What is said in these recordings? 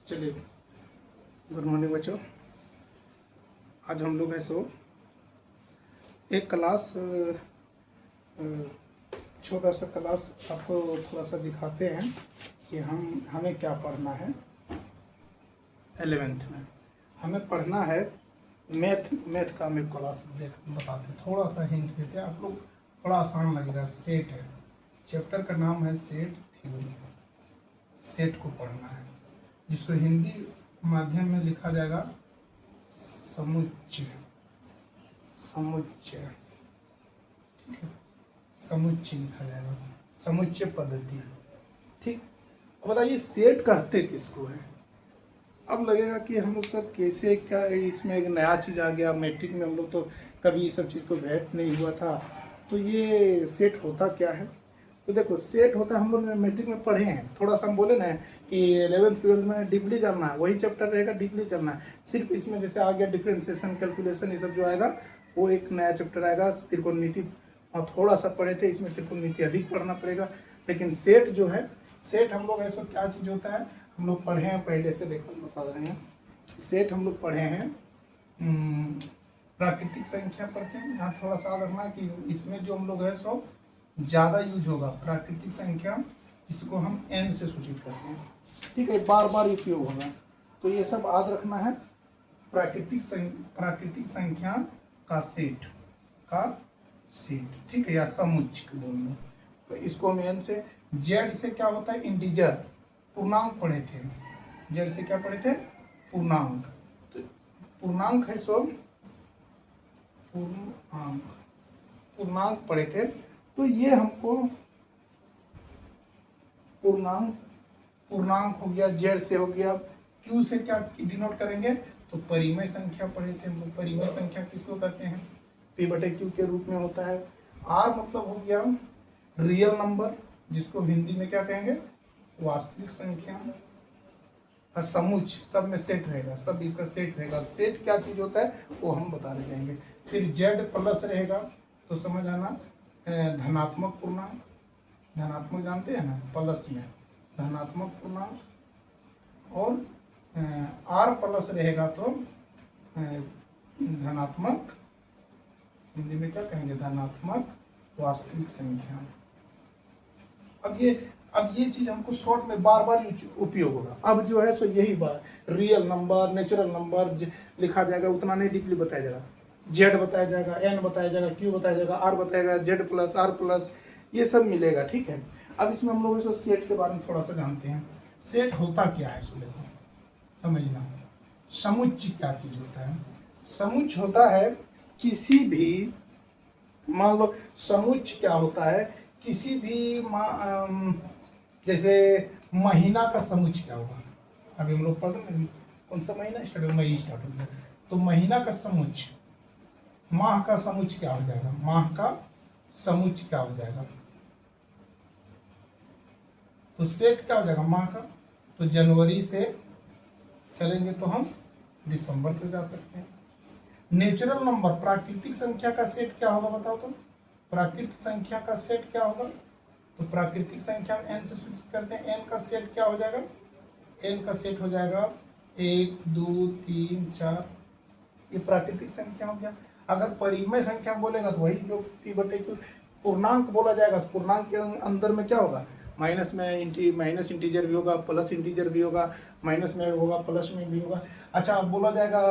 चलिए, good morning बच्चों। आज हम लोग एक क्लास छोटा सा क्लास आपको थोड़ा सा दिखाते हैं कि हमें क्या पढ़ना है। 11th में हमें पढ़ना है मैथ का। हमें क्लास बताते हैं, थोड़ा सा हिंट देते हैं, आप लोग थोड़ा आसान लगेगा। सेट है, चैप्टर का नाम है सेट थ्योरी। सेट को पढ़ना है, जिसको हिंदी माध्यम में लिखा जाएगा समुच्चय। समुच्चय, ठीक है, समुच्चय लिखा जाएगा, समुच्चय पद्धति। ठीक, अब बताइए सेट कहते किसको है। अब लगेगा कि हम लोग सब कैसे, क्या इसमें एक नया चीज़ आ गया। मैट्रिक में हम लोग तो कभी इस सब चीज़ को भेंट नहीं हुआ था। तो ये सेट होता क्या है? तो देखो, सेट होता है, हम लोग मैट्रिक में पढ़े हैं। थोड़ा सा हम बोले ना कि 11th 12th में डीपली जानना है, वही चैप्टर रहेगा, डीपली जानना है। सिर्फ इसमें जैसे आ गया डिफरेंशिएशन, कैलकुलेशन, ये सब जो आएगा वो एक नया चैप्टर आएगा। त्रिकोणमिति और थोड़ा सा पढ़े थे, इसमें त्रिकोणमिति अधिक पढ़ना पड़ेगा। लेकिन सेट जो है, सेट हम लोग ऐसा क्या चीज़ होता है, हम लोग पढ़े हैं पहले से। देखो बता रहे हैं, सेट हम लोग पढ़े हैं प्राकृतिक संख्या पढ़ते हैं। यहाँ थोड़ा सा रखना कि इसमें जो हम लोग है सो ज़्यादा यूज होगा प्राकृतिक संख्या, जिसको हम n से सूचित करते हैं। ठीक है, बार बार उपयोग होगा, तो ये सब याद रखना है। प्राकृतिक संख्या का सेट, ठीक है, या समुच्चय बोल लो। तो इसको हम n से, जेड से क्या होता है, इंटीजर, पूर्णांक पढ़े थे। जेड से क्या पढ़े थे, पूर्णांक। तो पूर्णांक है सो पूर्णांक पढ़े थे। तो ये हमको पूर्णांक हो गया, जेड से हो गया। क्यू से क्या डिनोट करेंगे, तो परिमेय संख्या पढ़े थे हम लोग। परिमेय संख्या किसको कहते हैं, P/Q के रूप में होता है। आर मतलब हो गया रियल नंबर, जिसको हिंदी में क्या कहेंगे, वास्तविक संख्या। और समुच्चय सब में सेट रहेगा, सब इसका सेट रहेगा। सेट क्या चीज होता है वो हम बताने जाएंगे। फिर जेड प्लस रहेगा, तो समझ आना धनात्मक पूर्णांक। धनात्मक जानते हैं ना, प्लस में धनात्मक पूर्णांक। और आर प्लस रहेगा तो धनात्मक, हिंदी में क्या कहेंगे, धनात्मक वास्तविक संख्या। अब ये चीज हमको शॉर्ट में बार बार उपयोग होगा। अब जो है सो यही बात, रियल नंबर, नेचुरल नंबर लिखा जाएगा, उतना नहीं डीपली बताया जाएगा। जेड बताया जाएगा, एन बताया जाएगा, क्यू बताया जाएगा, आर बताएगा, जेड प्लस, आर प्लस, ये सब मिलेगा। ठीक है, अब इसमें हम लोग सेट के बारे में थोड़ा सा जानते हैं। सेट होता क्या है, इसको देखो समझना। समुच्चय क्या चीज होता है, समुच्चय होता है किसी भी, मान लो समुच्चय क्या होता है, किसी भी जैसे महीना का समुच्चय क्या होगा। अभी हम लोग पढ़ रहे हैं, कौन सा महीना स्टार्ट, मई स्टार्ट हो गया, तो महीना का समुच्चय। माह का समुच्चय क्या हो जाएगा, माह का समुच्चय क्या हो जाएगा, तो सेट क्या हो जाएगा माह का। तो जनवरी से चलेंगे तो हम दिसंबर तक जा सकते हैं। नेचुरल नंबर, प्राकृतिक संख्या का सेट क्या होगा बताओ तो। प्राकृतिक संख्या का सेट क्या होगा, तो प्राकृतिक संख्या n से सूचित करते हैं। n का सेट क्या हो जाएगा, n का सेट हो जाएगा 1 2 3 4, ये प्राकृतिक संख्या हो गया। अगर परिमेय संख्या बोलेगा तो वही जो P/Q पूर्णांक बोला जाएगा, तो पूर्णांक के अंदर में क्या होगा, माइनस में माइनस इंटीजर भी होगा, प्लस इंटीजर भी होगा, माइनस में होगा, प्लस में भी होगा। अच्छा, बोला जाएगा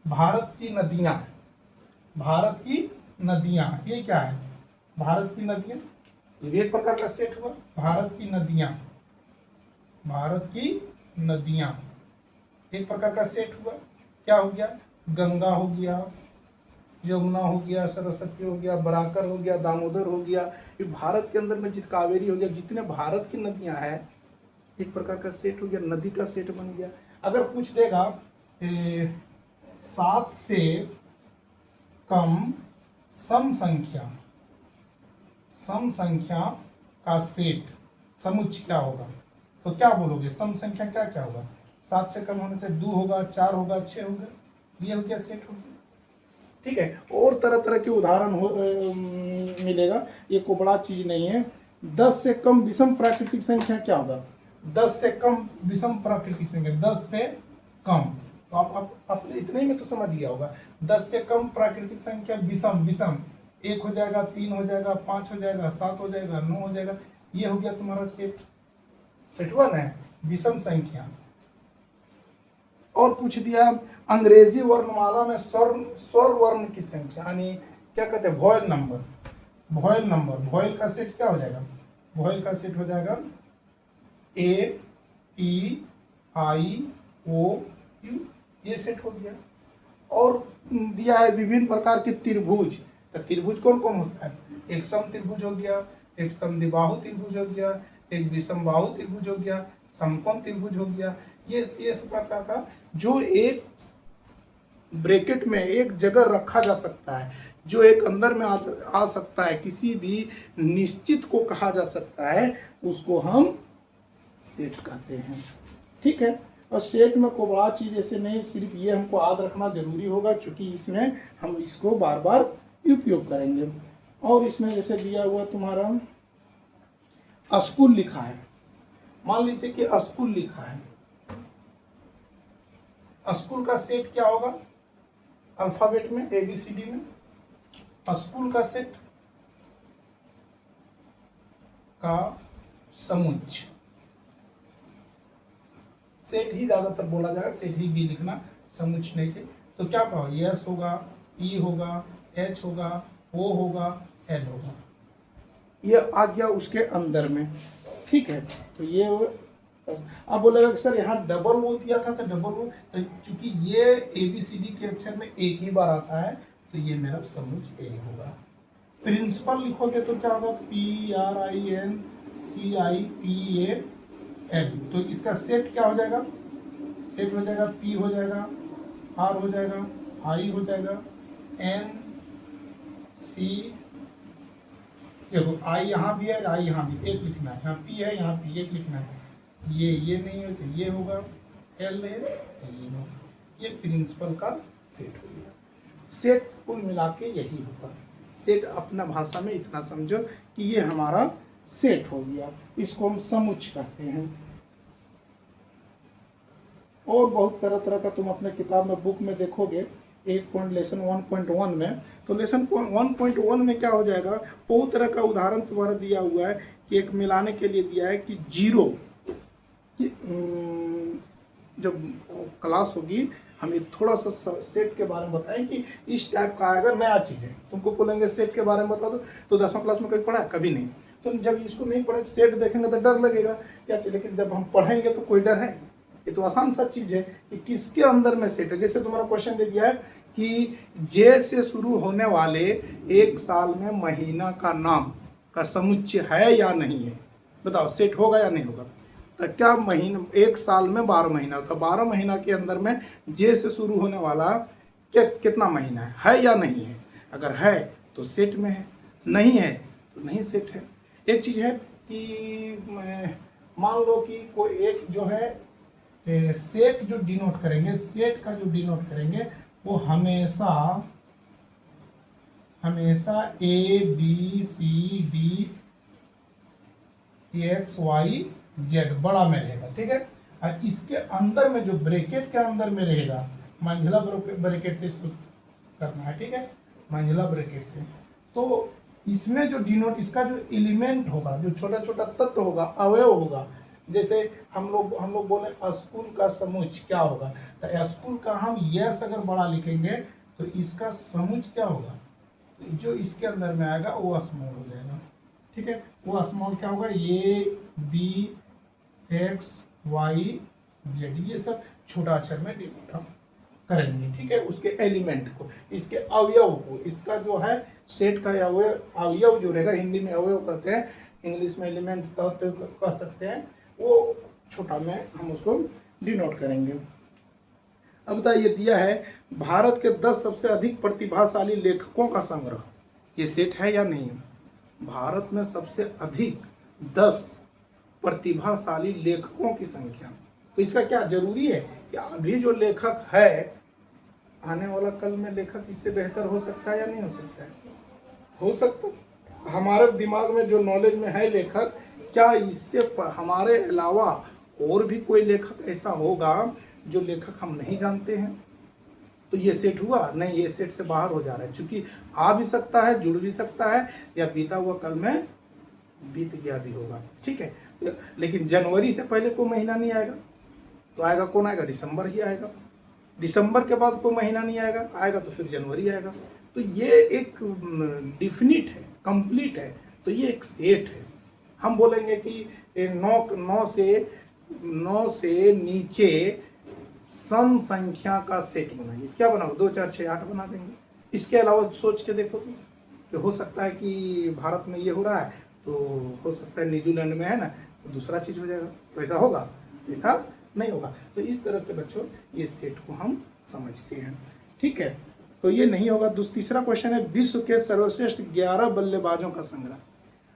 भारत की नदियां, भारत की नदियां, ये क्या है, भारत की नदियां, ये एक प्रकार का सेट हुआ। भारत की नदियां, भारत की नदियां एक प्रकार का सेट हुआ। क्या हो गया, गंगा हो गया, यमुना हो गया, सरस्वती हो गया, बराकर हो गया, दामोदर हो गया। ये भारत के अंदर में कावेरी हो गया, जितने भारत की नदियां हैं एक प्रकार का सेट हो गया, नदी का सेट बन गया। अगर पूछ देगा 7 से कम सम संख्या का सेट समुच्चय क्या होगा, तो क्या बोलोगे, सम संख्या क्या क्या होगा, 7 से कम होने से 2 होगा, 4 होगा, 6 होगा, ये हो गया सेट हो गया। ठीक है, और तरह तरह के उदाहरण मिलेगा, ये कोई बड़ा चीज नहीं है। 10 से कम विषम प्राकृतिक संख्या क्या होगा, 10 से कम विषम प्राकृतिक संख्या, 10 से कम, तो आप इतने में तो समझ गया होगा। 10 से कम प्राकृतिक संख्या विषम, विषम 1 हो जाएगा, 3 हो जाएगा, 5 हो जाएगा, 7 हो जाएगा, 9 हो जाएगा। ये हो गया तुम्हारा सेट, सेट 1 है विषम संख्या। और पूछ दिया अंग्रेजी वर्णमाला में स्वर वर्ण की संख्या, यानी क्या कहते हैं, vial number. Vial number, vial का सेट क्या हो जाएगा, वॉयल का सेट हो जाएगा ए ई आई ओ यू, ये सेट हो गया। और दिया है विभिन्न प्रकार के त्रिभुज, तो त्रिभुज कौन कौन होता है, एक सम त्रिभुज हो गया, एक समद्विबाहु त्रिभुज हो गया, एक विषमबाहु त्रिभुज हो गया, समकोण त्रिभुज हो गया। ये इस प्रकार का जो एक ब्रैकेट में एक जगह रखा जा सकता है, जो एक अंदर में आ सकता है, किसी भी निश्चित को कहा जा सकता है, उसको हम सेट कहते हैं। ठीक है, और सेट में कोई बड़ा चीज ऐसे नहीं, सिर्फ ये हमको याद रखना जरूरी होगा, क्योंकि इसमें हम इसको बार बार उपयोग करेंगे। और इसमें जैसे दिया हुआ तुम्हारा स्कूल लिखा है, मान लीजिए कि स्कूल लिखा है, स्कूल का सेट क्या होगा, अल्फाबेट में ABCD में स्कूल का सेट का समुच्चय, सेट ही ज्यादातर बोला जाएगा, सेट ही भी लिखना, समुच्चय नहीं के। तो क्या कहो, S होगा, E होगा, H होगा, O होगा, L होगा, ये आ गया उसके अंदर में। ठीक है, तो ये अब बोलेगा कि सर यहाँ डबल वो दिया था, तो डबल वो, तो चूंकि ये ABCD के अक्षर में एक ही बार आता है, तो ये मेरा समुच्चय A होगा। प्रिंसिपल लिखोगे तो क्या होगा, PRINCIPAL, तो इसका सेट क्या हो जाएगा, सेट हो जाएगा P हो जाएगा, R हो जाएगा, I हो जाएगा, N C, देखो I यहाँ भी है, I यहाँ भी, एक लिखना है, यहाँ P है, यहाँ P एक लिखना है, ये नहीं है तो ये होगा, L है तो ये होगा, ये प्रिंसिपल का सेट हो गया। सेट कुल मिला के यही होगा, सेट अपना भाषा में इतना समझो कि ये हमारा सेट हो गया, इसको हम समुच्चय कहते हैं। और बहुत तरह तरह का तुम अपने किताब में, बुक में देखोगे, लेसन 1.1 में, तो लेसन 1.1 में क्या हो जाएगा, बहुत तरह का उदाहरण तुम्हारा दिया हुआ है कि एक मिलाने के लिए दिया है कि जीरो, जब क्लास होगी हम एक थोड़ा सा सेट के बारे में बताएं कि इस टाइप का अगर नया चीज़ है, तुमको बोलेंगे सेट के बारे में बता दो, तो 10वीं क्लास में कभी पढ़ा, कभी नहीं। तो जब इसको नहीं पढ़े, सेट देखेंगे तो डर लगेगा क्या, लेकिन जब हम पढ़ेंगे तो कोई डर है, ये तो आसान सा चीज़ है कि किसके अंदर में सेट है। जैसे तुम्हारा क्वेश्चन दे दिया है कि जे से शुरू होने वाले एक साल में महीना का नाम का समुच्चय है या नहीं है, बताओ सेट होगा या नहीं होगा। तो क्या महीना, एक साल में 12 महीना होता है, 12 महीना के अंदर में जे से शुरू होने वाला कितना महीना है या नहीं है। अगर है तो सेट में है, नहीं है तो नहीं सेट है। एक चीज़ है कि मान लो कि कोई एक जो है सेट जो डिनोट करेंगे, सेट का जो डिनोट करेंगे वो हमेशा ABCD XY Z बड़ा में रहेगा। ठीक है, और इसके अंदर में जो ब्रैकेट के अंदर में रहेगा, मंझला ब्रैकेट से इसको करना है। ठीक है, मंझला ब्रैकेट से, तो इसमें जो डिनोट, इसका जो एलिमेंट होगा, जो छोटा छोटा तत्व होगा, अवयव होगा, जैसे हम लोग बोले स्कूल का समुच्चय क्या होगा, तो स्कूल का हम यस अगर बड़ा लिखेंगे तो इसका समुच्चय क्या होगा, जो इसके अंदर में आएगा वो स्मॉल हो जाएगा। ठीक है, वो स्मॉल क्या होगा, ABXYZ, ये सब छोटा अक्षर में डिनोट हम करेंगे। ठीक है, उसके एलिमेंट को, इसके अवयव को, इसका जो है सेट का अवयव जो रहेगा, हिंदी में अवयव कहते हैं, इंग्लिश में एलिमेंट तत्व कह सकते हैं, वो छोटा में हम उसको डिनोट करेंगे। अब बताइए, दिया है भारत के 10 सबसे अधिक प्रतिभाशाली लेखकों का संग्रह, ये सेट है या नहीं। भारत में सबसे अधिक 10 प्रतिभाशाली लेखकों की संख्या, तो इसका क्या जरूरी है कि अभी जो लेखक है, आने वाला कल में लेखक इससे बेहतर हो सकता है या नहीं हो सकता है, हो सकता। हमारे दिमाग में जो नॉलेज में है लेखक, क्या इससे हमारे अलावा और भी कोई लेखक ऐसा होगा जो लेखक हम नहीं जानते हैं? तो ये सेट हुआ नहीं, ये सेट से बाहर हो जा रहा है, क्योंकि आ भी सकता है, जुड़ भी सकता है, या बीता हुआ कल में बीत गया भी होगा। ठीक है, लेकिन जनवरी से पहले कोई महीना नहीं आएगा, तो आएगा कौन आएगा? दिसंबर ही आएगा। दिसंबर के बाद कोई महीना नहीं आएगा, आएगा तो फिर जनवरी आएगा। तो ये एक डिफिनिट है, कंप्लीट है, तो ये एक सेट है। हम बोलेंगे कि नौ से नीचे सम संख्या का सेट बनाइए। क्या बनाओ? 2 4 6 8 बना देंगे। इसके अलावा सोच के देखो तो हो सकता है कि भारत में ये हो रहा है, तो हो सकता है न्यूजीलैंड में है ना, तो दूसरा चीज हो जाएगा। तो ऐसा होगा? ऐसा नहीं होगा। तो इस तरह से बच्चों ये सेट को हम समझते हैं। ठीक है, तो ये नहीं होगा। तीसरा क्वेश्चन है, विश्व के सर्वश्रेष्ठ 11 बल्लेबाजों का संग्रह।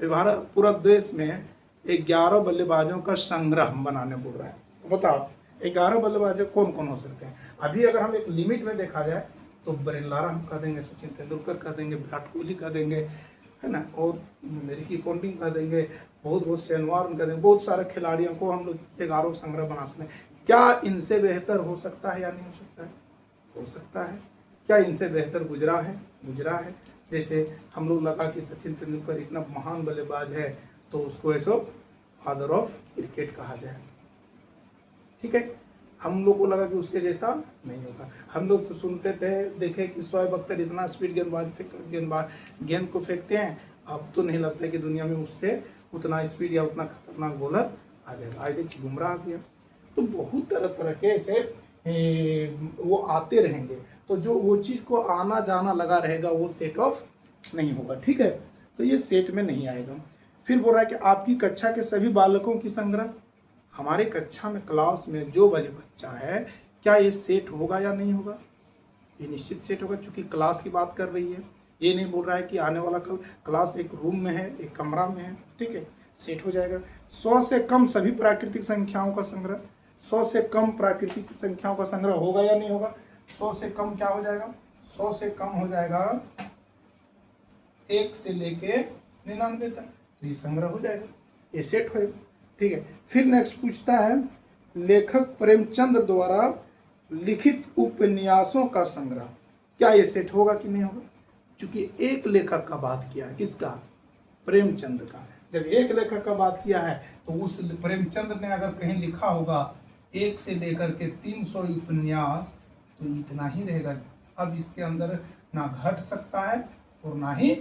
भारत पूरा देश में 11 बल्लेबाजों का संग्रह बनाने बोल रहा है। तो बताओ 11 बल्लेबाज कौन कौन हो सकते हैं? अभी अगर हम एक लिमिट में देखा जाए तो ब्रेन लारा हम कह देंगे, सचिन तेंदुलकर कह देंगे, विराट कोहली कह देंगे, है ना, और रिकी पॉन्टिंग कह देंगे, बहुत शेन वार्न कह देंगे। बहुत सारे खिलाड़ियों को हम लोग 11 संग्रह बना सकते हैं। क्या इनसे बेहतर हो सकता है या नहीं हो सकता है? हो सकता है। क्या इनसे बेहतर गुजरा है? गुजरा है। जैसे हम लोग लगा कि सचिन तेंदुलकर इतना महान बल्लेबाज है तो उसको ऐसो फादर ऑफ क्रिकेट कहा जाए। ठीक है, हम लोग को लगा कि उसके जैसा नहीं होगा। हम लोग तो सुनते थे, देखे कि शोएब अख्तर इतना स्पीड गेंद को फेंकते हैं। अब तो नहीं लगता है कि दुनिया में उससे उतना स्पीड या उतना खतरनाक बॉलर आ जाएगा। आज देखिए बुमराह आ गया। तो बहुत तरह तरह के ऐसे वो आते रहेंगे। तो जो वो चीज़ को आना जाना लगा रहेगा वो सेट ऑफ नहीं होगा। ठीक है, तो ये सेट में नहीं आएगा। फिर बोल रहा है कि आपकी कक्षा के सभी बालकों की संग्रह। हमारे कक्षा में क्लास में जो बच्चा है, क्या ये सेट होगा या नहीं होगा? ये निश्चित सेट होगा, क्योंकि क्लास की बात कर रही है। ये नहीं बोल रहा है कि आने वाला कल क्लास एक रूम में है, एक कमरा में है। ठीक है, सेट हो जाएगा। 100 से कम सभी प्राकृतिक संख्याओं का संग्रह। 100 से कम प्राकृतिक संख्याओं का संग्रह होगा या नहीं होगा? 100 से कम क्या हो जाएगा? 100 से कम हो जाएगा 1 से लेके 99 तक, तो ये संग्रह हो जाएगा, ये सेट होगा। ठीक है, फिर नेक्स्ट पूछता है, लेखक प्रेमचंद द्वारा लिखित उपन्यासों का संग्रह। क्या ये सेट होगा कि नहीं होगा? क्योंकि एक लेखक का बात किया है, किसका? प्रेमचंद का। जब एक लेखक का बात किया है तो उस प्रेमचंद ने अगर कहीं लिखा होगा 1 से लेकर के 300 उपन्यास, तो इतना ही रहेगा। अब इसके अंदर ना घट सकता है और ना ही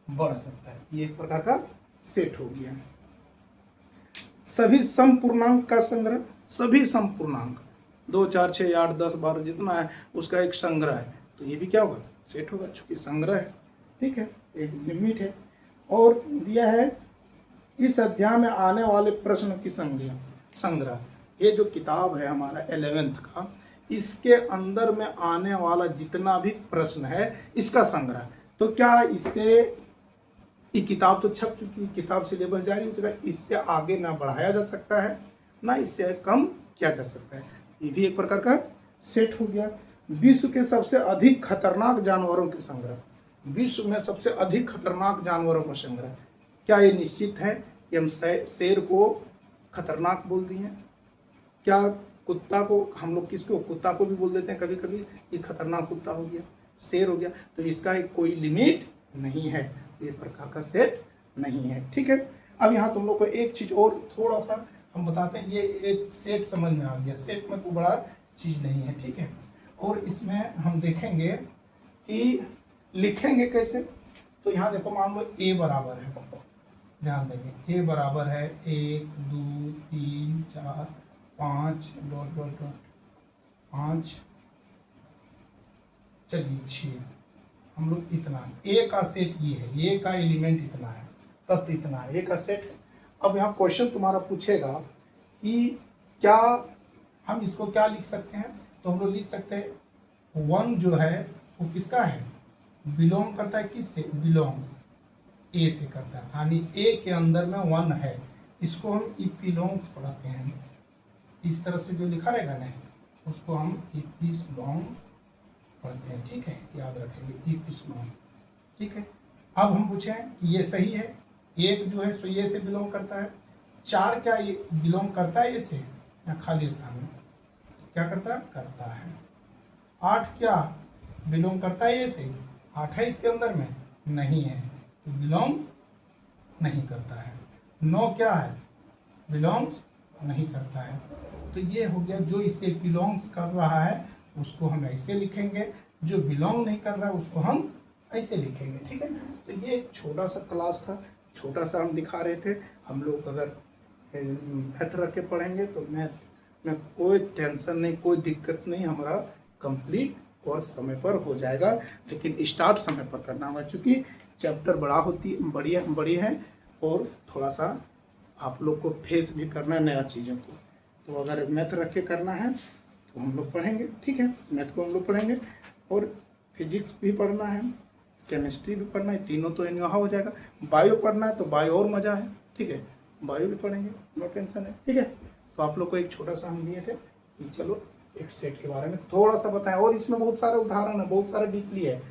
बढ़ सकता है। ये एक प्रकार का सेट हो गया। सभी समपूर्णांक का संग्रह। सभी समपूर्णांक 2 4 6 8 10 12 जितना है उसका एक संग्रह है, तो ये भी क्या होगा? सेट होगा, चूंकि संग्रह है। ठीक है, एक लिमिट है। और दिया है, इस अध्याय में आने वाले प्रश्न की संग्रह। ये जो किताब है हमारा 11th का, इसके अंदर में आने वाला जितना भी प्रश्न है इसका संग्रह। तो क्या इससे, ये किताब तो छप चुकी, किताब सिलेबस जारी हो चुका है, इससे आगे ना बढ़ाया जा सकता है ना इससे कम किया जा सकता है। ये भी एक प्रकार का सेट हो गया। विश्व के सबसे अधिक खतरनाक जानवरों के संग्रह। विश्व में सबसे अधिक खतरनाक जानवरों का संग्रह। क्या ये निश्चित है कि हम शेर को खतरनाक बोल दिए? क्या कुत्ता को, हम लोग किसको, कुत्ता को भी बोल देते हैं कभी कभी, ये खतरनाक कुत्ता हो गया, शेर हो गया, तो इसका एक कोई लिमिट नहीं है। ये प्रकार का सेट नहीं है। ठीक है, अब यहाँ तुम लोग को एक चीज और थोड़ा सा हम बताते हैं। ये एक सेट समझ में आ गया, सेट में कोई बड़ा चीज नहीं है। ठीक है, और इसमें हम देखेंगे कि लिखेंगे कैसे। तो यहाँ देखो, मान लो ए बराबर है, ध्यान देंगे, ए बराबर है 1 2 3 4 5 डॉट डॉट डॉट 5, चलिए 6, हम लोग इतना, ए का सेट ये है, ए का एलिमेंट इतना है, तत्व इतना है, ए का सेट है। अब यहाँ क्वेश्चन तुम्हारा पूछेगा कि क्या हम इसको क्या लिख सकते हैं? तो हम लोग लिख सकते हैं 1 जो है वो किसका है? बिलोंग करता है किससे? बिलोंग ए से करता है, यानी ए के अंदर में 1 है। इसको हम इफ बिलोंग्स पढ़ाते हैं। इस तरह से जो लिखा रहेगा ना उसको हम इफ इज बिलोंग पढ़ते हैं। ठीक है, याद रखेंगे इफ इज बिलोंग। ठीक है, अब हम पूछें कि ये सही है, एक जो है सो ये से बिलोंग करता है, 4 क्या ये बिलोंग करता है ये से या खाली स्थान में? क्या करता है? करता है। 8 क्या बिलोंग करता है ये से? 8 है इसके अंदर में? नहीं है, तो बिलोंग नहीं करता है। 9 क्या है? बिलोंग्स नहीं करता है। तो ये हो गया, जो इसे बिलोंग्स कर रहा है उसको हम ऐसे लिखेंगे, जो बिलोंग नहीं कर रहा है उसको हम ऐसे लिखेंगे, ठीक है। तो ये एक छोटा सा क्लास था, छोटा सा हम दिखा रहे थे। हम लोग अगर मैथ रख के पढ़ेंगे तो मैथ में कोई टेंशन नहीं, कोई दिक्कत नहीं, हमारा कंप्लीट कोर्स समय पर हो जाएगा। लेकिन स्टार्ट समय पर करना होगा, क्योंकि चैप्टर बड़ी है और थोड़ा सा आप लोग को फेस भी करना है नया चीज़ों को। तो अगर मैथ रख के करना है तो हम लोग पढ़ेंगे, ठीक है। मैथ को हम लोग पढ़ेंगे और फिजिक्स भी पढ़ना है, केमिस्ट्री भी पढ़ना है, तीनों तो यहाँ हो जाएगा। बायो पढ़ना है तो बायो और मज़ा है, ठीक है, बायो भी पढ़ेंगे, नो टेंशन है, ठीक है। तो आप लोग को एक छोटा सा हम दिए थे कि चलो एक सेट के बारे में थोड़ा सा बताएं, और इसमें बहुत सारे उदाहरण है, बहुत सारे डीपली है।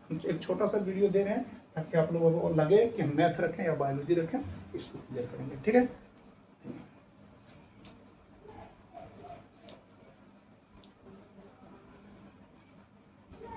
हम एक छोटा सा वीडियो दे रहे हैं ताकि आप लोगों को लगे कि हम मैथ रखें या बायोलॉजी रखें, इसको क्लियर करेंगे, ठीक है।